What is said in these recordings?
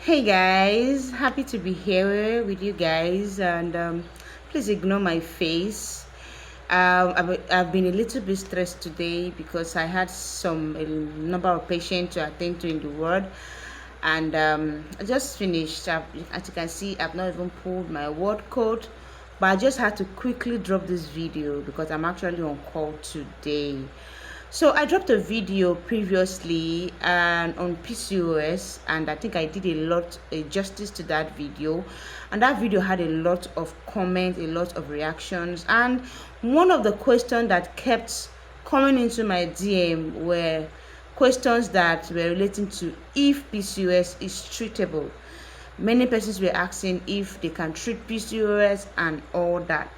Hey guys, happy to be here with you guys, and please ignore my face. I've been a little bit stressed today because I had a number of patients to attend to in the ward, and I just finished. As you can see, I've not even pulled my ward coat, but I just had to quickly drop this video because I'm actually on call today. So I dropped a video previously and on PCOS, and I think I did a lot justice to that video, and that video had a lot of comments, a lot of reactions, and one of the questions that kept coming into my DM were questions that were relating to if PCOS is treatable. Many persons were asking if they can treat PCOS and all that.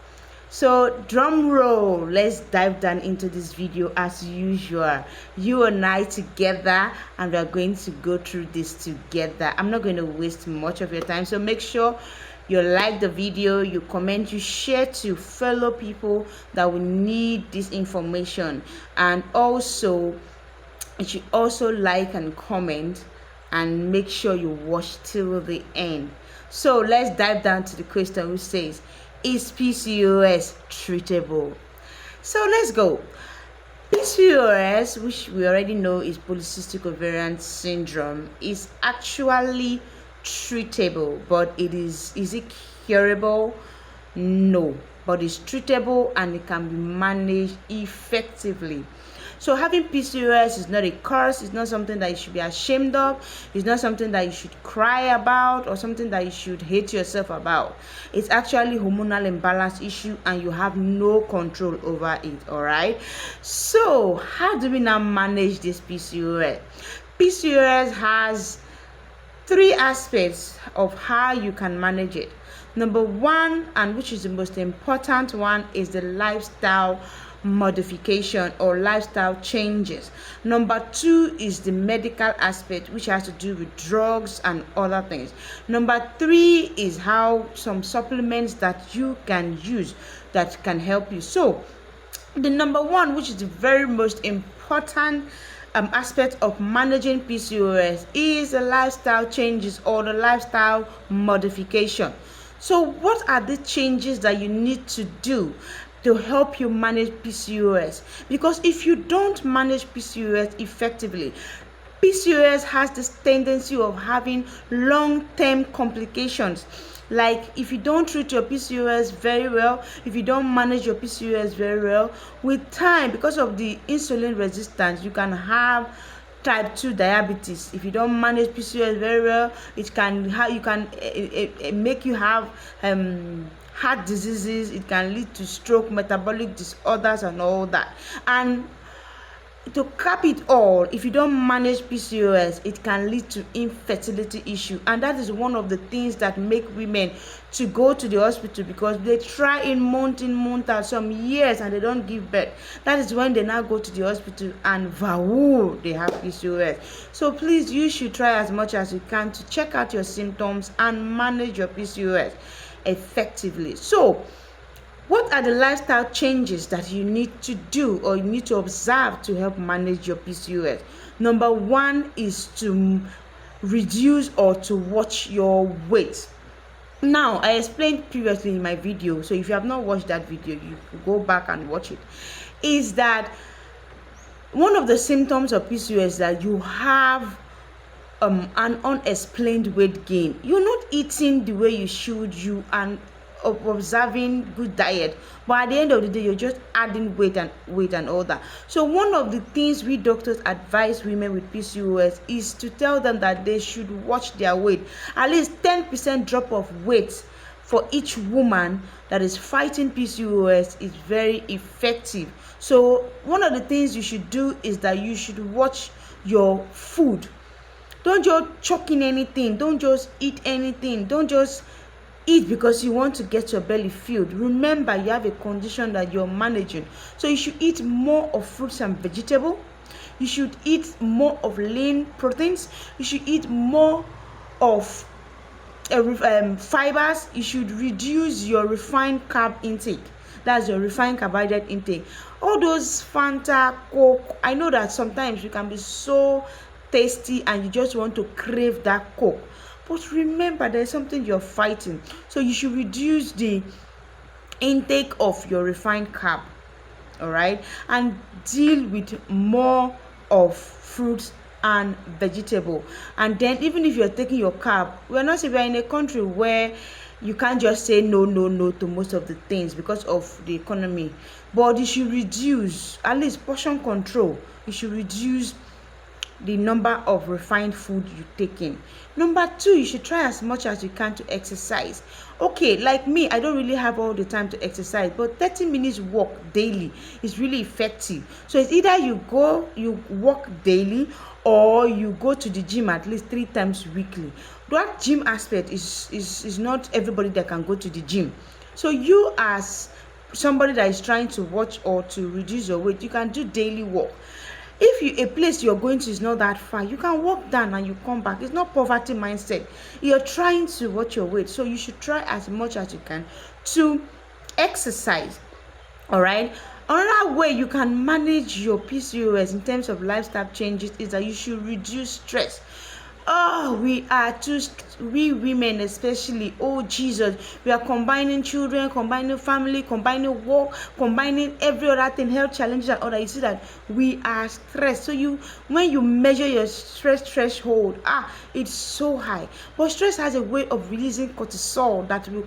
So drum roll, let's dive down into this video as usual. You and I together, and we are going to go through this together. I'm not going to waste much of your time, so make sure you like the video, you comment, you share to fellow people that will need this information, and also you should also like and comment and make sure you watch till the end. So let's dive down to the question which says, is PCOS treatable? So let's go. PCOS, which we already know is Polycystic Ovary Syndrome, is actually treatable, but is it curable? No, but it's treatable and it can be managed effectively. So having PCOS is not a curse. It's not something that you should be ashamed of. It's not something that you should cry about or something that you should hate yourself about. It's actually hormonal imbalance issue and you have no control over it, all right? So how do we now manage this PCOS? PCOS has three aspects of how you can manage it. Number one, and which is the most important one, is the lifestyle modification or lifestyle changes. Number two is the medical aspect, which has to do with drugs and other things. Number three is how some supplements that you can use that can help you. So the number one, which is the very most important aspect of managing PCOS, is the lifestyle changes or the lifestyle modification. So what are the changes that you need to do to help you manage PCOS? Because if you don't manage PCOS effectively, PCOS has this tendency of having long-term complications. Like if you don't treat your PCOS very well, if you don't manage your PCOS very well, with time, because of the insulin resistance, you can have type 2 diabetes. If you don't manage PCOS very well, it can make you have heart diseases. It can lead to stroke, metabolic disorders, and all that. And to cap it all, if you don't manage PCOS, it can lead to infertility issue, and that is one of the things that make women to go to the hospital, because they try in month out some years and they don't give birth. That is when they now go to the hospital and vow they have PCOS. So please, you should try as much as you can to check out your symptoms and manage your PCOS effectively. So what are the lifestyle changes that you need to do or you need to observe to help manage your PCOS? Number one is to reduce or to watch your weight. Now, I explained previously in my video, so if you have not watched that video, you can go back and watch it, is that one of the symptoms of PCOS is that you have an unexplained weight gain. You're not eating the way you should, you and observing good diet, but at the end of the day you're just adding weight and all that. So one of the things we doctors advise women with PCOS is to tell them that they should watch their weight. At least 10% drop of weight for each woman that is fighting PCOS is very effective. So one of the things you should do is that you should watch your food. Don't just chuck in anything. Don't just eat anything. Don't just eat because you want to get your belly filled. Remember, you have a condition that you're managing. So you should eat more of fruits and vegetables. You should eat more of lean proteins. You should eat more of fibers. You should reduce your refined carb intake. That's your refined carbohydrate intake. All those Fanta, Coke, I know that sometimes you can be so tasty and you just want to crave that Coke. But remember, there's something you're fighting. So you should reduce the intake of your refined carb, all right, and deal with more of fruits and vegetable. And then even if you're taking your carb, we're not saying we're in a country where you can't just say no no no to most of the things because of the economy, but you should reduce at least portion control. You should reduce the number of refined food you take in. Number two, you should try as much as you can to exercise. Okay, like me, I don't really have all the time to exercise, but 30 minutes walk daily is really effective. So it's either you walk daily, or you go to the gym at least 3 times weekly. That gym aspect is not everybody that can go to the gym. So you, as somebody that is trying to watch or to reduce your weight, you can do daily walk. If a place you're going to is not that far, you can walk down and you come back. It's not poverty mindset. You're trying to watch your weight, so you should try as much as you can to exercise. All right. Another way you can manage your PCOS in terms of lifestyle changes is that you should reduce stress. Oh, we women especially, oh Jesus, we are combining children, combining family, combining work, combining every other thing, health challenges and other. You see that we are stressed. So when you measure your stress threshold, it's so high. But stress has a way of releasing cortisol that will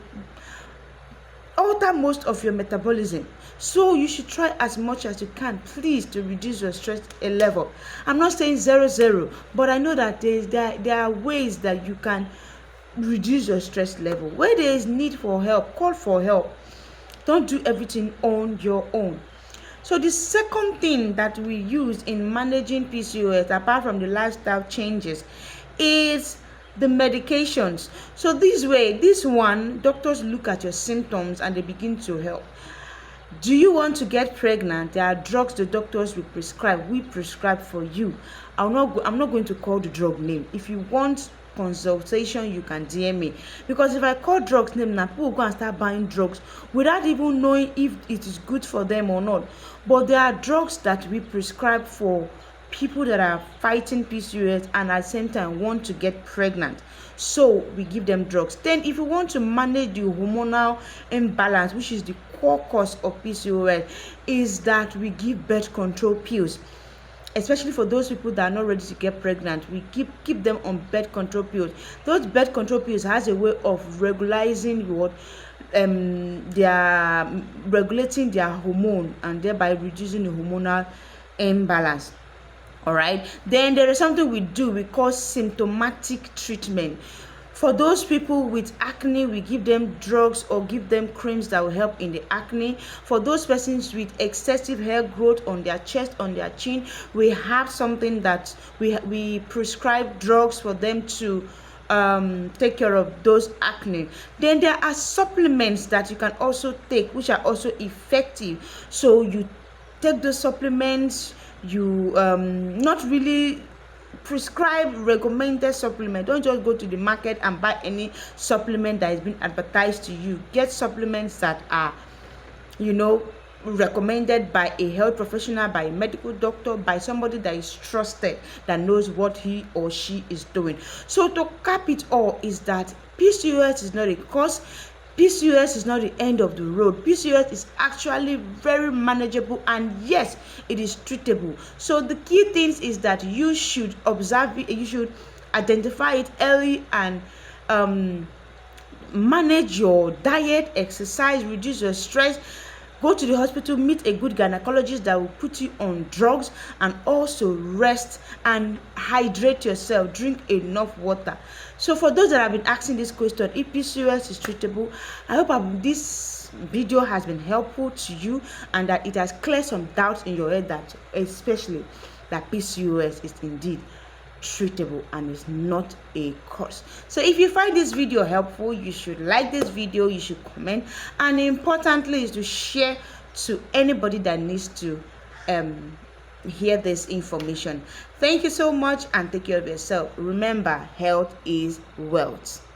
alter most of your metabolism. So you should try as much as you can, please, to reduce your stress level. I'm not saying 0, but I know that there are ways that you can reduce your stress level. Where there is need for help, call for help. Don't do everything on your own. So the second thing that we use in managing PCOS, apart from the lifestyle changes, is the medications. So this one, doctors look at your symptoms and they begin to help. Do you want to get pregnant? There are drugs the doctors will prescribe. We prescribe for you. I'm not going to call the drug name. If you want consultation, you can DM me, because if I call drugs name now, people will go and start buying drugs without even knowing if it is good for them or not. But there are drugs that we prescribe for people that are fighting PCOS and at the same time want to get pregnant. So we give them drugs. Then if you want to manage the hormonal imbalance, which is the core cause of PCOS, is that we give birth control pills. Especially for those people that are not ready to get pregnant, we keep them on birth control pills. Those birth control pills has a way of regulating regulating their hormone and thereby reducing the hormonal imbalance. All right. Then there is something we do, we call symptomatic treatment. For those people with acne, we give them drugs or give them creams that will help in the acne. For those persons with excessive hair growth on their chest, on their chin, we have something that we prescribe drugs for them to take care of those acne. Then there are supplements that you can also take, which are also effective. So you take those supplements. You not really prescribe recommended supplement. Don't just go to the market and buy any supplement that has been advertised to you. Get supplements that are recommended by a health professional, by a medical doctor, by somebody that is trusted, that knows what he or she is doing. So to cap it all is that PCOS is not a cause. PCOS is not the end of the road. PCOS is actually very manageable, and yes, it is treatable. So the key things is that you should observe it, you should identify it early, and manage your diet, exercise, reduce your stress. Go to the hospital, meet a good gynecologist that will put you on drugs, and also rest and hydrate yourself. Drink enough water. So for those that have been asking this question, if PCOS is treatable, I hope this video has been helpful to you and that it has cleared some doubts in your head, that especially that PCOS is indeed treatable and is not a cause. So if you find this video helpful, you should like this video, you should comment, and importantly is to share to anybody that needs to hear this information. Thank you so much, and take care of yourself. Remember, health is wealth.